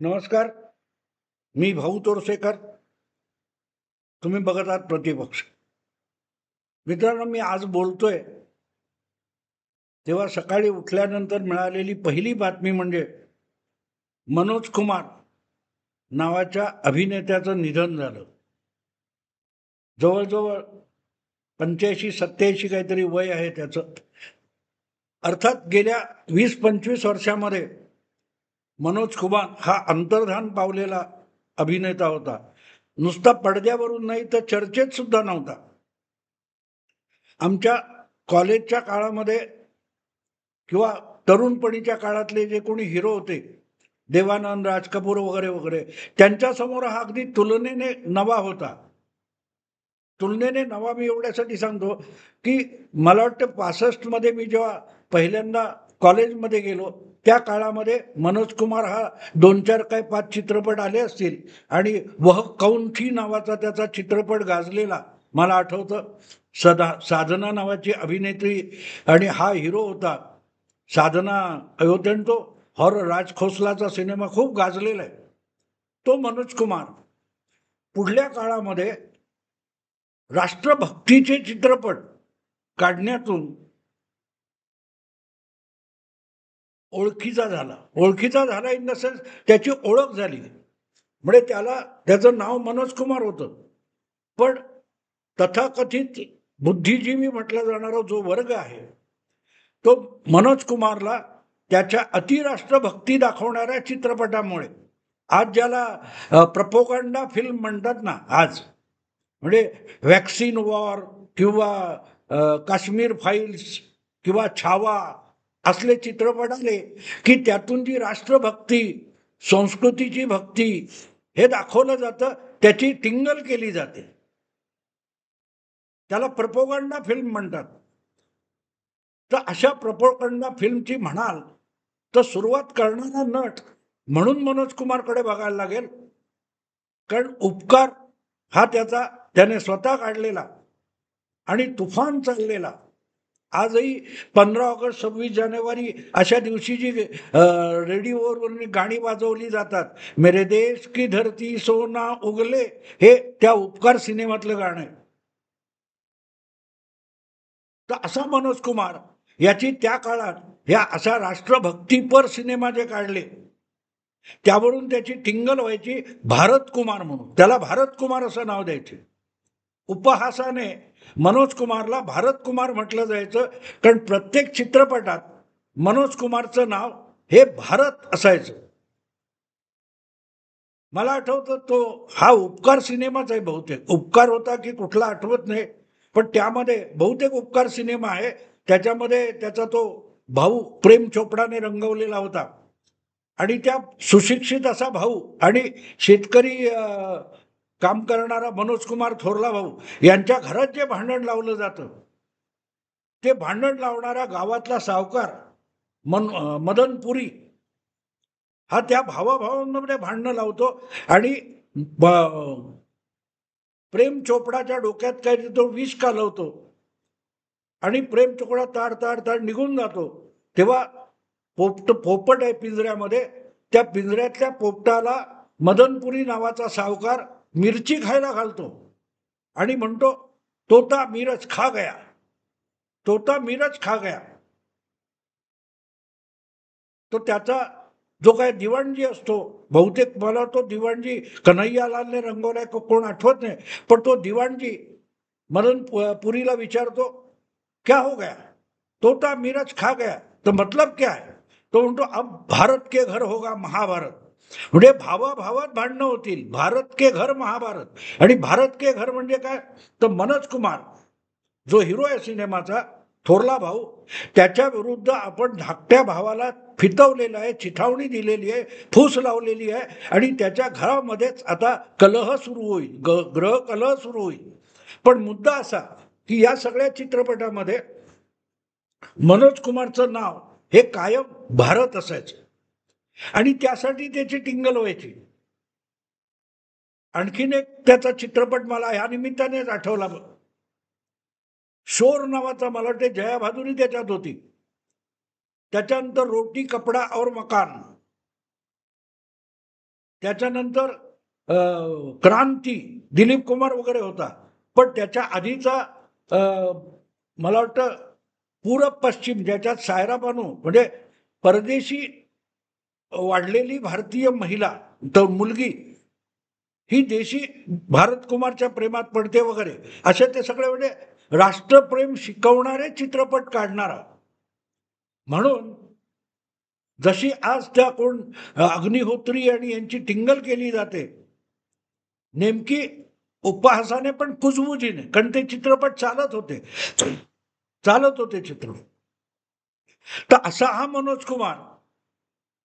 नमस्कार. मी भाऊ तोरसेकर. तुम्ही बघत आहात प्रतिपक्ष. मित्रांनो, मी आज बोलतोय तेव्हा सकाळी उठल्यानंतर मिळालेली पहिली बातमी म्हणजे मनोज कुमार नावाच्या अभिनेत्याचं निधन झालं. जवळजवळ 85-87 काहीतरी वय आहे त्याचं. अर्थात गेल्या 20-25 वर्षामध्ये मनोज कुमार हा अंतर्धान पावलेला अभिनेता होता. नुसता पडद्यावरून नाही तर चर्चेत सुद्धा नव्हता. आमच्या कॉलेजच्या काळामध्ये किंवा तरुणपणीच्या काळातले जे कोणी हिरो होते, देवानंद, राज कपूर वगैरे वगैरे, त्यांच्यासमोर हा अगदी तुलनेने नवा होता. तुलनेने नवा मी एवढ्यासाठी सांगतो की मला वाटतं 65 मध्ये मी जेव्हा पहिल्यांदा कॉलेजमध्ये गेलो त्या काळामध्ये मनोज कुमार हा 2-4 काय 5 चित्रपट आले असतील आणि वह कौन थी नावाचा त्याचा चित्रपट गाजलेला मला आठवतं. साधना नावाची अभिनेत्री आणि हा हिरो होता. साधना अयोध्येंतो और राज खोसलाचा सिनेमा खूप गाजलेला आहे. तो मनोज कुमार पुढल्या काळामध्ये राष्ट्रभक्तीचे चित्रपट काढण्यातून ओळखीचा झाला इन द सेन्स त्याची ओळख झाली. म्हणजे त्याचं नाव मनोज कुमार होतं. पण तथाकथित बुद्धिजीवी म्हटला जाणारा जो वर्ग आहे तो मनोज कुमारला त्याच्या अतिराष्ट्रभक्ती दाखवणाऱ्या चित्रपटामुळे आज ज्याला प्रपोगंडा फिल्म म्हणतात ना आज, म्हणजे वॅक्सिन वॉर किंवा काश्मीर फाईल्स किंवा छावा असले चित्रपट आले की त्यातून जी राष्ट्रभक्ती, संस्कृतीची भक्ती हे दाखवलं जातं, त्याची टिंगल केली जाते. त्याला प्रपोगंडा फिल्म म्हणतात. तर अशा प्रपोगंडा फिल्मची म्हणाल तर सुरुवात करणारा नट म्हणून मनोज कुमारकडे बघायला लागेल. कारण उपकार हा त्याने स्वतः काढलेला आणि तुफान चाललेला, आजही 15 ऑगस्ट 26 जानेवारी अशा दिवशी जी रेडिओवरून गाणी वाजवली जातात, मेरे देश की धरती सोना उगले, हे त्या उपकार सिनेमातलं गाणं आहे. तर असा मनोज कुमार याची त्या काळात या अशा राष्ट्रभक्तीपर सिनेमा जे काढले त्यावरून त्याची टिंगल व्हायची. भारत कुमार म्हणून त्याला भारत कुमार असं नाव द्यायचे. उपहासाने मनोज कुमारला भारत कुमार म्हटलं जायचं. कारण प्रत्येक चित्रपटात मनोज कुमारचं नाव हे भारत असायचं. मला आठवतं तो हा उपकार सिनेमाच आहे, बहुतेक उपकार होता की कुठला आठवत नाही, पण त्यामध्ये बहुतेक उपकार सिनेमा आहे. त्याच्यामध्ये त्याचा तो भाऊ प्रेम चोपडाने रंगवलेला होता आणि त्या सुशिक्षित असा भाऊ आणि शेतकरी काम करणारा मनोज कुमार थोरला भाऊ यांच्या घरात जे भांडण लावलं जातं ते भांडण लावणारा गावातला सावकार मदनपुरी हा त्या भावाभावांमध्ये भांडणं लावतो आणि प्रेम चोपडाच्या डोक्यात काय तो विष कालवतो आणि प्रेम चोपडा ताड ताड ताड निघून जातो. तेव्हा पोपट आहे पिंजऱ्यामध्ये, त्या पिंजऱ्यातल्या पोपटाला मदनपुरी नावाचा सावकार मिरची खायला घालतो आणि म्हणतो, तोता मिरच खा गया, तोता मिरच खा गया. तो त्याचा जो काय दिवाणजी असतो, बहुतेक मला तो दिवाणजी कन्हैयालालने रंगवलाय कोण आठवत नाही, पण तो दिवाणजी मदन पुरीला विचारतो, क्या हो गया? तोता मिरच खा गया तो मतलब क्या है? तो म्हणतो, अब भारत के घर होगा महाभारत. म्हणजे भावाभावात भांडणं होतील, भारत के घर महाभारत. आणि भारत के घर म्हणजे काय, तर मनोज कुमार जो हिरो आहे सिनेमाचा, थोरला भाऊ, त्याच्या विरुद्ध आपण धाकट्या भावाला फितवलेलं आहे, चिथावणी दिलेली आहे, फूस लावलेली आहे आणि त्याच्या घरामध्येच आता कलह सुरू होईल, ग्रह कलह सुरू होईल. पण मुद्दा असा की या सगळ्या चित्रपटामध्ये मनोज कुमारचं नाव हे कायम भारत असायचं आणि त्यासाठी त्याची टिंगल व्हायची. आणखीन एक त्याचा चित्रपट मला ह्या निमित्तानेच आठवला. शोर नावाचा, मला वाटते जया भादुरी त्याच्यात होती. त्याच्यानंतर रोटी कपडा और मकान, त्याच्यानंतर क्रांती दिलीप कुमार वगैरे होता, पण त्याच्या आधीचा मला वाटतं पूरब पश्चिम, ज्याच्यात सायरा बानू म्हणजे परदेशी वाढलेली भारतीय महिला तर मुलगी ही देशी भारत कुमारच्या प्रेमात पडते वगैरे, असे ते सगळे म्हणजे राष्ट्रप्रेम शिकवणारे चित्रपट काढणारा. म्हणून जशी आज त्या कोण अग्निहोत्री आणि यांची टिंगल केली जाते, नेमकी उपहासाने पण कुजबुजीने, कारण ते चित्रपट चालत होते चित्रपट. तर असा हा मनोज कुमार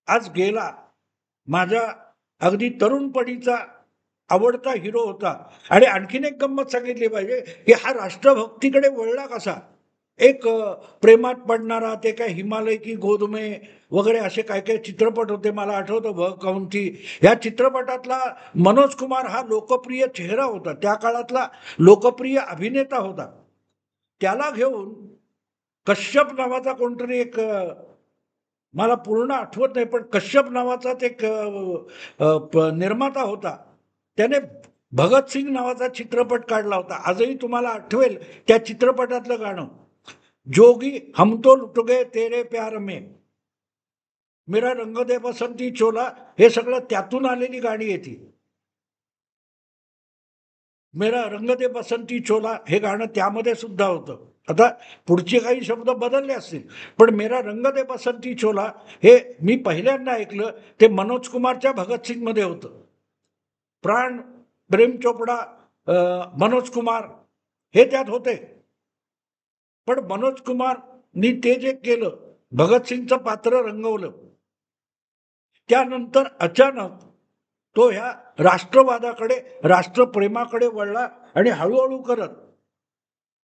आज गेला. माझ्या अगदी तरुणपणीचा आवडता हिरो होता. आणि आणखीन एक गंमत सांगितली पाहिजे की हा राष्ट्रभक्तीकडे वळला कसा. एक प्रेमात पडणारा, ते काय हिमालय की गोद में वगैरे असे काय काय चित्रपट होते, मला आठवतं व कौंथी. या चित्रपटातला मनोज कुमार हा लोकप्रिय चेहरा होता, त्या काळातला लोकप्रिय अभिनेता होता. त्याला घेऊन कश्यप नावाचा कोणतरी एक, मला पूर्ण आठवत नाही, पण कश्यप नावाचाच एक निर्माता होता, त्याने भगतसिंग नावाचा चित्रपट काढला होता. आजही तुम्हाला आठवेल त्या चित्रपटातलं गाणं, जोगी हम तो लुट गए तेरे प्यार में, मेरा रंग दे बसंती चोला, हे सगळं त्यातून आलेली गाणी येते. मेरा रंग दे बसंती चोला हे गाणं त्यामध्ये सुद्धा होतं. आता पुढचे काही शब्द बदलले असतील, पण मेरा रंग दे बसंती चोला हे मी पहिल्यांदा ऐकलं ते मनोज कुमारच्या भगतसिंग मध्ये होतं. प्राण, प्रेम चोपडा, मनोज कुमार हे त्यात होते. पण मनोज कुमारनी ते जे केलं, भगतसिंगचं पात्र रंगवलं, त्यानंतर अचानक तो ह्या राष्ट्रवादाकडे, राष्ट्रप्रेमाकडे वळला आणि हळूहळू करत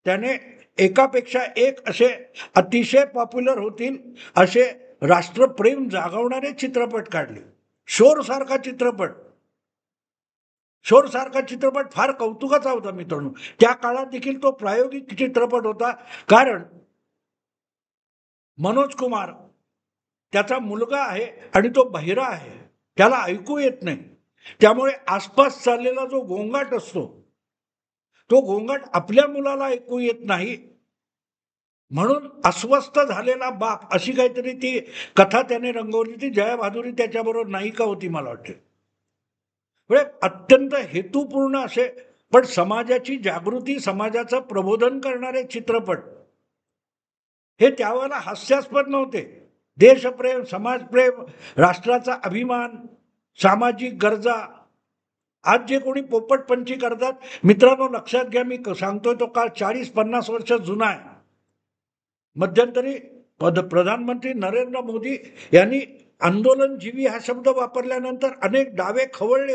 त्याने एकापेक्षा एक असे अतिशय पॉप्युलर होतील असे राष्ट्रप्रेम जागवणारे चित्रपट काढले. शोर सारखा चित्रपट फार कौतुकाचा होता मित्रांनो. त्या काळात देखील तो प्रायोगिक चित्रपट होता, कारण मनोज कुमार, त्याचा मुलगा आहे आणि तो बहिरा आहे, त्याला ऐकू येत नाही. त्यामुळे आसपास चाललेला जो गोंगाट असतो, तो गोंगाट आपल्या मुलाला ऐकू येत नाही, म्हणून अस्वस्थ झालेला बाप अशी काहीतरी ती कथा त्याने रंगवली. ती जया भादुरी त्याच्याबरोबर नायिका होती मला वाटते. म्हणजे अत्यंत हेतुपूर्ण असे, पण समाजाची जागृती, समाजाचं प्रबोधन करणारे चित्रपट हे त्यावेळेला हास्यास्पद नव्हते. देशप्रेम, समाजप्रेम, राष्ट्राचा अभिमान, सामाजिक गरजा. आज जे कोणी पोपटपंची करतात, मित्रांनो लक्षात घ्या, मी सांगतोय तो काळ 40-50 वर्ष जुना आहे. मध्यंतरी प्रधानमंत्री नरेंद्र मोदी यांनी आंदोलनजीवी हा शब्द वापरल्यानंतर अनेक डावे खवळलेले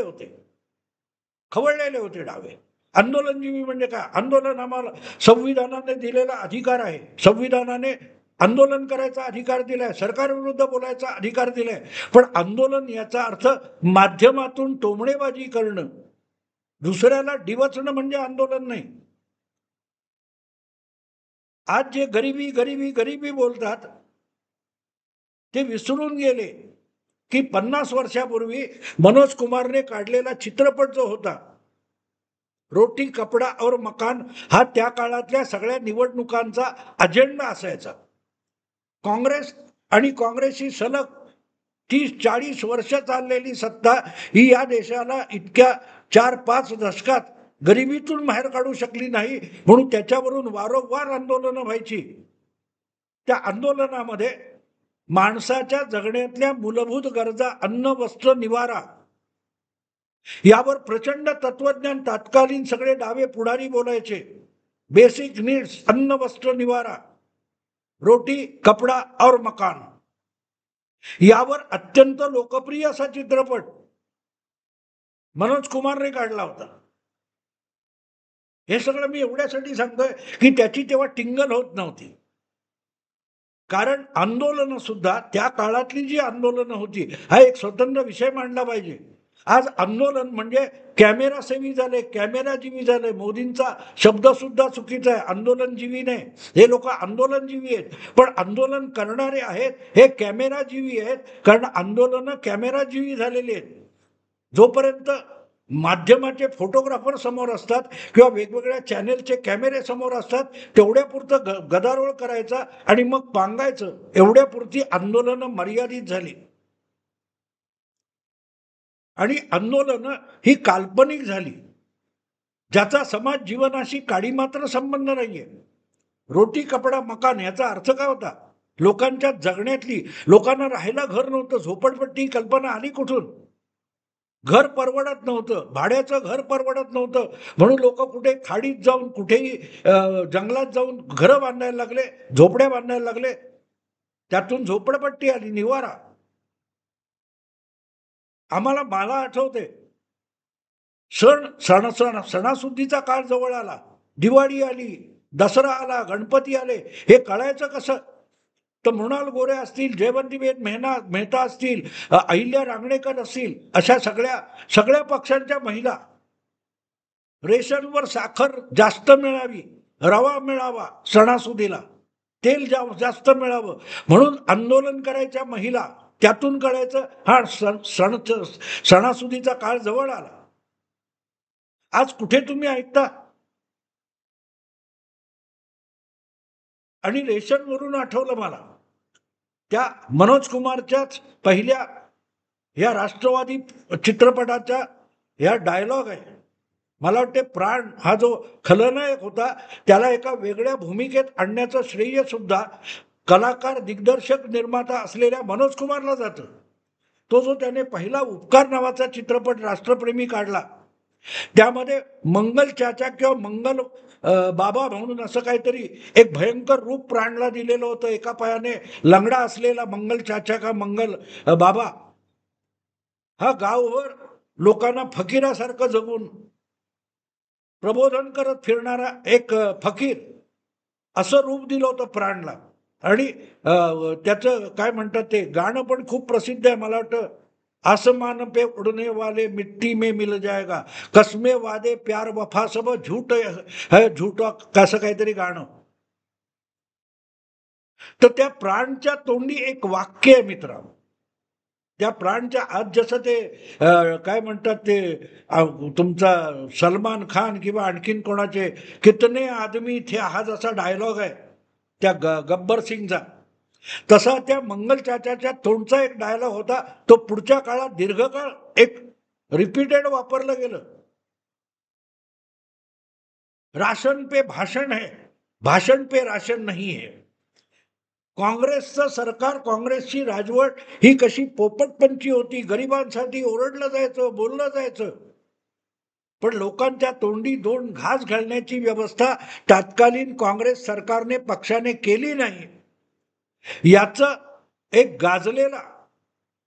होते डावे. आंदोलनजीवी म्हणजे काय? आंदोलन आम्हाला संविधानाने दिलेला अधिकार आहे, संविधानाने आंदोलन करायचा अधिकार दिलाय, सरकारविरुद्ध बोलायचा अधिकार दिलाय. पण आंदोलन याचा अर्थ माध्यमातून टोमणेबाजी करणं, दुसऱ्याला डिवचणं म्हणजे आंदोलन नाही. आज जे गरिबी गरिबी गरिबी बोलतात ते विसरून गेले की 50 वर्षापूर्वी मनोज कुमारने काढलेला चित्रपट जो होता रोटी कपडा और मकान, हा त्या काळातल्या सगळ्या निवडणुकांचा अजेंडा असायचा. काँग्रेस आणि काँग्रेसची सलग 30-40 वर्ष चाललेली सत्ता ही या देशाला इतक्या 4-5 दशकात गरिबीतून बाहेर काढू शकली नाही, म्हणून त्याच्यावरून वारंवार आंदोलनं व्हायची. त्या आंदोलनामध्ये माणसाच्या जगण्यातल्या मूलभूत गरजा, अन्न वस्त्र निवारा, यावर प्रचंड तत्वज्ञान तत्कालीन सगळे डावे पुढारी बोलायचे. बेसिक नीड्स, अन्न वस्त्र निवारा, रोटी कपडा और मकान, यावर अत्यंत लोकप्रिय असा चित्रपट मनोज कुमारने काढला होता. हे सगळं मी एवढ्यासाठी सांगतोय की त्याची तेव्हा टिंगल होत नव्हती, कारण आंदोलन सुद्धा त्या काळातली जी आंदोलनं होती, हा एक स्वतंत्र विषय मांडला पाहिजे. आज आंदोलन म्हणजे कॅमेरा सेवी झाले, कॅमेरा जीवी झाले. मोदींचा शब्द सुद्धा चुकीचा आहे, आंदोलनजीवी नाही. हे लोक आंदोलनजीवी आहेत, पण आंदोलन करणारे आहेत हे कॅमेरा जीवी आहेत, कारण आंदोलन कॅमेरा जीवी झालेली आहेत. जोपर्यंत माध्यमाचे फोटोग्राफर समोर असतात किंवा वेगवेगळ्या चॅनेलचे कॅमेरे समोर असतात, तेवढ्यापुरतं गदारोळ करायचा आणि मग पांगायचं, एवढ्यापुरती आंदोलनं मर्यादित झाली. आणि आंदोलनं ही काल्पनिक झाली, ज्याचा समाज जीवनाशी काडी मात्र संबंध नाहीये. रोटी कपडा मकान याचा अर्थ काय होता? लोकांच्या जगण्यातली, लोकांना राहायला घर नव्हतं, झोपडपट्टी कल्पना आली कुठून? घर परवडत नव्हतं, भाड्याचं घर परवडत नव्हतं, म्हणून लोक कुठे खाडीत जाऊन, कुठेही जंगलात जाऊन घरं बांधायला लागले, झोपड्या बांधायला लागले. त्यातून झोपडपट्टी आली, निवारा. मला आठवते, सणासुदीचा काळ जवळ आला, दिवाळी आली, दसरा आला, गणपती आले. हे कळायचं कसं? तर मृणाल गोरे असतील, जयवंतीबेन मेहता असतील, अहिल्या रांगणेकर असतील, अशा सगळ्या पक्षांच्या महिला रेशनवर साखर जास्त मिळावी, रवा मिळावा, सणासुदीला तेल जास्त मिळावं म्हणून आंदोलन करायच्या महिला. त्यातून कळायचं हा सणासुदीचा काळ जवळ आला. आज कुठे तुम्ही ऐकता? आणि रेशनवरून आठवलं मला, त्या मनोज कुमारच्याच पहिल्या या राष्ट्रवादी चित्रपटाचा ह्या डायलॉग आहे. मला वाटते प्राण हा जो खलनायक होता त्याला एका वेगळ्या भूमिकेत आणण्याचं श्रेय सुद्धा कलाकार, दिग्दर्शक, निर्माता असलेल्या मनोज कुमारला जातं. तो जो त्याने पहिला उपकार नावाचा चित्रपट राष्ट्रप्रेमी काढला, त्यामध्ये मंगल चाचा किंवा मंगल बाबा म्हणून असं काहीतरी एक भयंकर रूप प्राणला दिलेलं होतं. एका पायाने लंगडा असलेला मंगल चाचा का मंगल बाबा हा गावभर लोकांना फकीरासारखं जगून प्रबोधन करत फिरणारा एक फकीर, असं रूप दिलं होतं प्राणला. आणि त्याचं काय म्हणतात ते गाणं पण खूप प्रसिद्ध आहे. मला वाटतं, आसमान पे उडने वाले मिट्टी में मिल जाएगा, कसमे वादे प्यार वफा सब झूठ है झूठा, कसं काहीतरी गाणं. तर त्या प्राणच्या तोंडी एक वाक्य आहे मित्रा. त्या प्राणच्या आज जसं ते काय म्हणतात ते तुमचा सलमान खान किंवा आणखीन कोणाचे कितने आदमी थे हा जसा डायलॉग आहे त्या गब्बर सिंगचा, तसा त्या मंगल चाचाच्या तोंडचा एक डायलॉग होता. तो पुढच्या काळात दीर्घकाळ एक रिपीटेड वापरलं गेलं. राशन पे भाषण है, भाषण पे राशन नहीं है. काँग्रेसचं सरकार, काँग्रेसची राजवट ही कशी पोपटपंची होती. गरिबांसाठी ओरडलं जायचं, बोललं जायचं, पण लोकांच्या तोंडी दोन घास घालण्याची व्यवस्था तत्कालीन काँग्रेस सरकारने, पक्षाने केली नाही. याचं एक गाजलेला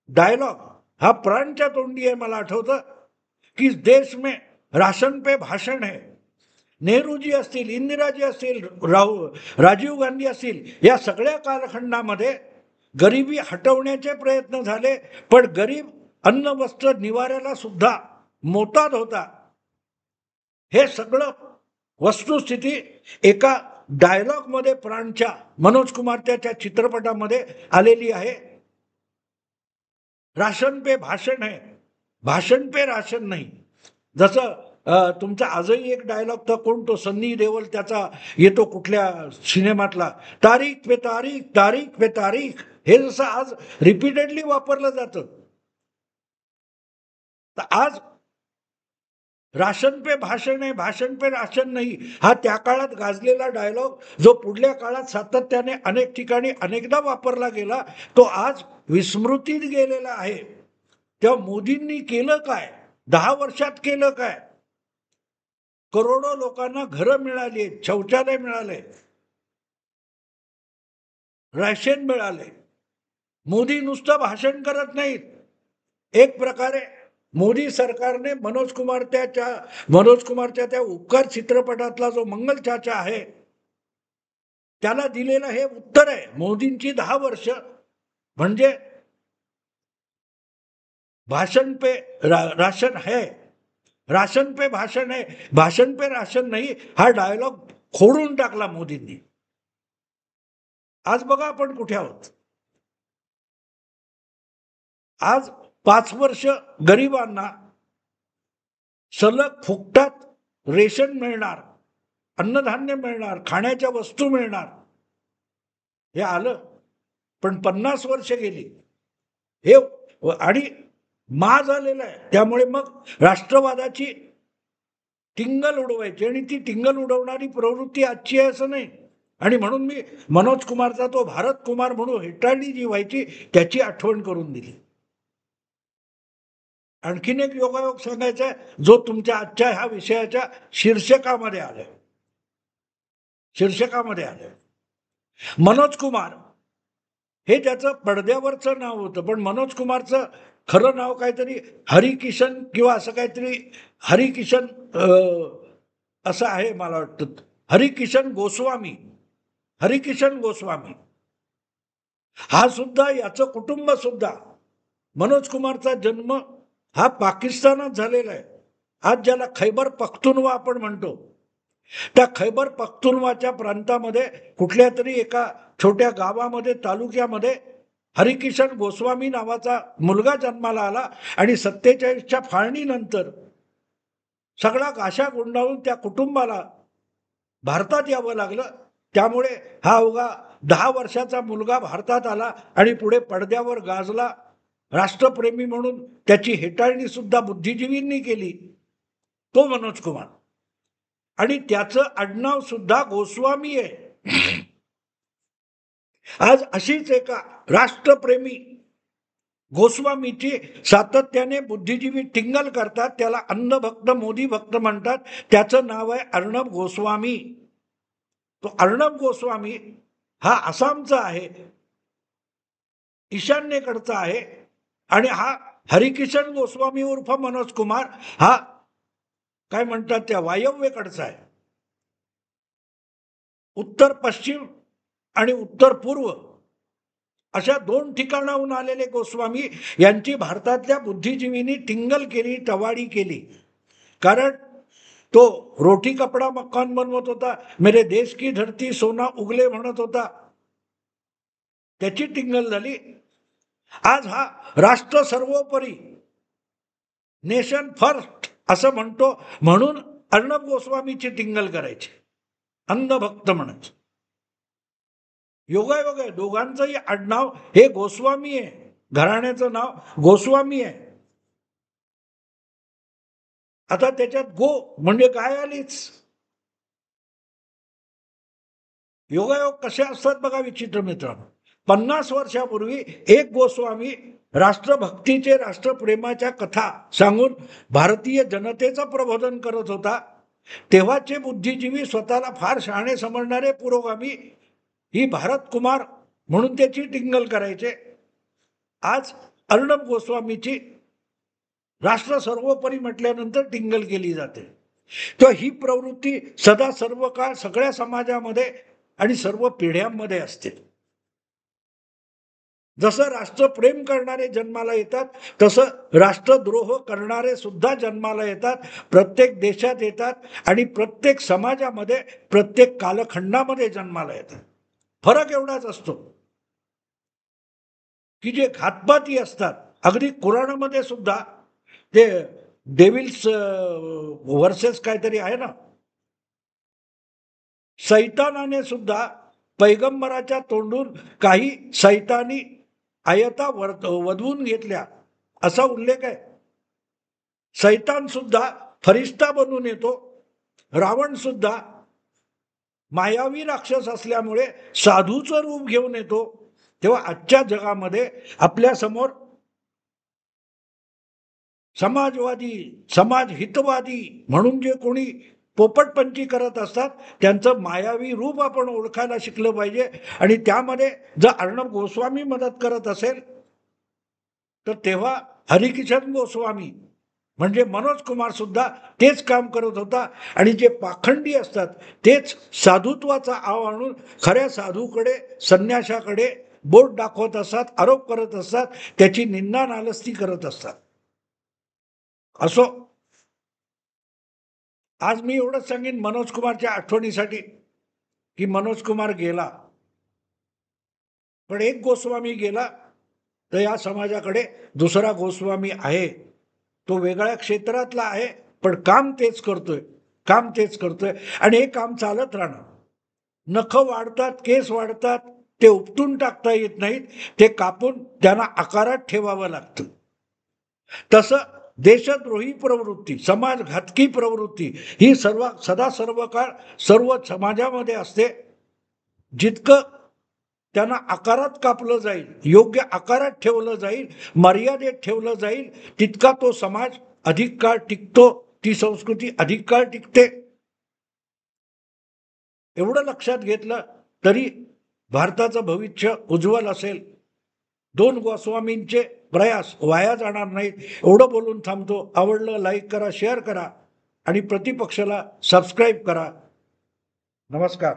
डायलॉग हा प्राणच्या तोंडी आहे. मला आठवतं की देश में राशन पे भाषण है. नेहरूजी असतील, इंदिराजी असतील, राजीव गांधी असतील, या सगळ्या कालखंडामध्ये गरिबी हटवण्याचे प्रयत्न झाले, पण गरीब अन्न वस्त्र निवाऱ्याला सुद्धा मोताद होता. हे सगळं वस्तुस्थिती एका डायलॉग मध्ये प्राणच्या, मनोज कुमारच्या त्या चित्रपटामध्ये आलेली आहे. राशन पे भाषण है, भाषण पे राशन नाही. जसं तुमचा आजही एक डायलॉग तर कोण तो सन्नी देओल त्याचा येतो कुठल्या सिनेमातला, तारीख पे तारीख, तारीख पे तारीख, हे जसं आज रिपीटेडली वापरलं जातं. तर आज राशन पे भाषण आहे, भाषण पे राशन नाही, हा त्या काळात गाजलेला डायलॉग जो पुढल्या काळात सातत्याने अनेक ठिकाणी अनेकदा वापरला गेला, तो आज विस्मृतीत गेलेला आहे. तेव्हा मोदींनी केलं काय? 10 वर्षात केलं काय? करोडो लोकांना घरं मिळाली, शौचालय मिळाले, राशन मिळाले. मोदी नुसतं भाषण करत नाहीत. एक प्रकारे मोदी सरकारने मनोज कुमारच्या त्या उपकार चित्रपटातला जो मंगल चाचा आहे त्याला दिलेलं हे उत्तर आहे. मोदींची 10 वर्ष म्हणजे भाषण पे राशन है, राशन पे भाषण है, भाषण पे राशन नाही, हा डायलॉग खोडून टाकला मोदींनी. आज बघा आपण कुठे आहोत. आज 5 वर्ष गरिबांना सलग फुकटात रेशन मिळणार, अन्नधान्य मिळणार, खाण्याच्या वस्तू मिळणार, हे आलं. पण 50 वर्ष गेली हे, आणि मा झालेलं आहे. त्यामुळे मग राष्ट्रवादाची टिंगल उडवायची, आणि ती टिंगल उडवणारी प्रवृत्ती आजची आहे असं नाही. आणि म्हणून मी मनोज कुमारचा तो भारत कुमार म्हणून हेटाळणी जी व्हायची त्याची आठवण करून दिली. आणखीन एक योगायोग सांगायचा आहे जो तुमच्या आजच्या ह्या विषयाच्या शीर्षकामध्ये आलाय. मनोज कुमार हे त्याचं पडद्यावरचं नाव होतं, पण मनोज कुमारचं खरं नाव काहीतरी हरिकिशन किंवा असं काहीतरी, हरिकिशन असं आहे मला वाटतं, हरिकिशन गोस्वामी. हा सुद्धा, याचं कुटुंब सुद्धा, मनोज कुमारचा जन्म हा पाकिस्तानात झालेला आहे. आज ज्याला खैबर पख्तुनवा आपण म्हणतो, त्या खैबर पख्तुनवाच्या प्रांतामध्ये कुठल्या तरी एका छोट्या गावामध्ये, तालुक्यामध्ये हरिकिशन गोस्वामी नावाचा मुलगा जन्माला आला. आणि 47च्या फाळणीनंतर सगळा गाशा गुंडाळून त्या कुटुंबाला भारतात यावं लागलं. त्यामुळे हा अवघा 10 वर्षाचा मुलगा भारतात आला आणि पुढे पडद्यावर गाजला. राष्ट्रप्रेमी म्हणून त्याची हेटाळणी सुद्धा बुद्धिजीवींनी केली, तो मनोज कुमार. आणि त्याचं आडनाव सुद्धा गोस्वामी आहे. आज अशीच एका राष्ट्रप्रेमी गोस्वामीची सातत्याने बुद्धिजीवी टिंगल करतात. त्याला अंधभक्त, मोदी भक्त म्हणतात. त्याचं नाव आहे अर्णब गोस्वामी. तो अर्णब गोस्वामी हा आसामचा आहे, ईशान्येकडचा आहे. आणि हा हरिकिशन गोस्वामी उर्फ मनोज कुमार हा काय म्हणतात त्या वायव्येकडचा आहे. उत्तर पश्चिम आणि उत्तर पूर्व अशा 2 ठिकाणाहून आलेले गोस्वामी यांची भारतातल्या बुद्धिजीवींनी टिंगल केली, टवाळी केली. कारण तो रोटी कपडा मकान बनवत होता, मेरे देश की धरती सोना उगले म्हणत होता, त्याची टिंगल झाली. आज हा राष्ट्र सर्वोपरी, नेशन फर्स्ट असं म्हणतो, म्हणून अर्णब गोस्वामीची टिंगल करायची, अंधभक्त म्हणायचं. योगायोग आहे, दोघांचंही आडनाव हे गोस्वामी आहे, घराण्याचं नाव गोस्वामी आहे. आता त्याच्यात गो म्हणजे गाय आलीच. योगायोग कसे असतात बघा विचित्र मित्रांनो. 50 वर्षापूर्वी एक गोस्वामी राष्ट्रभक्तीचे, राष्ट्रप्रेमाच्या कथा सांगून भारतीय जनतेचं प्रबोधन करत होता. तेव्हाचे बुद्धिजीवी, स्वतःला फार शहाणे समजणारे पुरोगामी, ही भारत कुमार म्हणून त्याची टिंगल करायचे. आज अर्णब गोस्वामीची राष्ट्र सर्वोपरी म्हटल्यानंतर टिंगल केली जाते. तर ही प्रवृत्ती सदा सर्व काळ सगळ्या समाजामध्ये आणि सर्व पिढ्यांमध्ये असते. जसं राष्ट्रप्रेम करणारे जन्माला येतात, तसं राष्ट्रद्रोह करणारे सुद्धा जन्माला येतात, प्रत्येक देशात येतात आणि प्रत्येक समाजामध्ये, प्रत्येक कालखंडामध्ये जन्माला येतात. फरक एवढाच असतो की जे घातपाती असतात, अगदी कुराणामध्ये सुद्धा ते डेव्हिल्स वर्सेस काहीतरी आहे ना, सैतानाने सुद्धा पैगंबराच्या तोंडून काही सैतानी आयता वधवून घेतल्या असा उल्लेख आहे. सैतान सुद्धा फरिश्ता बनून येतो. रावण सुद्धा मायावी राक्षस असल्यामुळे साधूचं रूप घेऊन येतो. तेव्हा आजच्या जगामध्ये आपल्या समोर समाजवादी, समाजहितवादी म्हणून जे कोणी पोपटपंची करत असतात, त्यांचं मायावी रूप आपण ओळखायला शिकलं पाहिजे. आणि त्यामध्ये जर अर्णब गोस्वामी मदत करत असेल तर तेव्हा हरिकिशन गोस्वामी म्हणजे मनोज कुमार सुद्धा तेच काम करत होता. आणि जे पाखंडी असतात तेच साधुत्वाचा आव आणून खऱ्या साधूकडे, संन्याशाकडे बोट दाखवत असतात, आरोप करत असतात, त्याची निंदा नालस्ती करत असतात. असो, आज मी एवढंच सांगेन मनोज कुमारच्या आठवणीसाठी की मनोज कुमार गेला, पण एक गोस्वामी गेला तर या समाजाकडे दुसरा गोस्वामी आहे. तो वेगळ्या क्षेत्रातला आहे, पण काम तेच करतोय आणि हे काम चालत राहणार. नखं वाढतात, केस वाढतात, ते उपटून टाकता येत नाहीत, ते कापून त्यांना आकारात ठेवावं लागतं. तसं देशद्रोही प्रवृत्ती, समाजघातकी प्रवृत्ती ही सदा सर्व काळ सर्व समाजामध्ये असते. जितकं त्यांना आकारात कापलं जाईल, योग्य आकारात ठेवलं जाईल, मर्यादेत ठेवलं जाईल, तितका तो समाज अधिक काळ टिकतो, ती संस्कृती अधिक काळ टिकते. एवढं लक्षात घेतलं तरी भारताचं भविष्य उज्ज्वल असेल. 2 गोस्वामींचे प्रयास वाया जाणार नाहीत. एवढं बोलून थांबतो. आवडलं लाईक करा, शेअर करा आणि प्रतिपक्षाला सबस्क्राईब करा. नमस्कार.